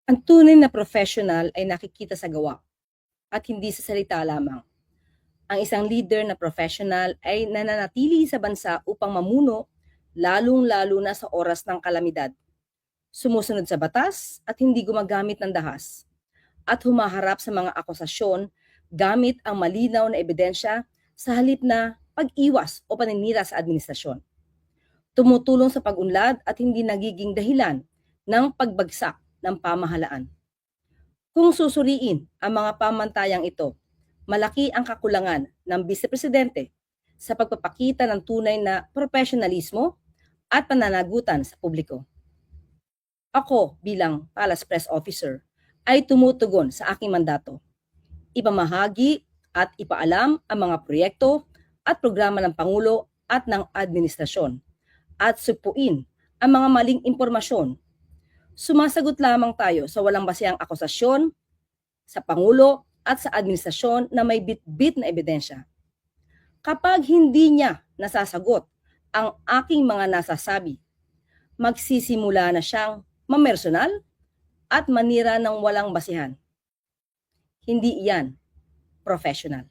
Ang tunay na professional ay nakikita sa gawa at hindi sa salita lamang. Ang isang leader na professional ay nananatili sa bansa upang mamuno, lalong-lalo na sa oras ng kalamidad. Sumusunod sa batas at hindi gumagamit ng dahas. At humaharap sa mga akusasyon gamit ang malinaw na ebidensya sa halip na pag-iwas o paninira sa administrasyon. Tumutulong sa pag-unlad at hindi nagiging dahilan ng pagbagsak ng pamahalaan. Kung susuriin ang mga pamantayang ito, malaki ang kakulangan ng Vice Presidente sa pagpapakita ng tunay na profesionalismo at pananagutan sa publiko. Ako bilang Palace Press Officer ay tumutugon sa aking mandato. Ipamahagi at ipaalam ang mga proyekto at programa ng Pangulo at ng administrasyon at supuin ang mga maling impormasyon. Sumasagot lamang tayo sa walang basehang akusasyon sa Pangulo at sa administrasyon na may bitbit na ebidensya. Kapag hindi niya nasasagot ang aking mga nasasabi, magsisimula na siyang mamersonal at manira ng walang basihan. Hindi iyan professional.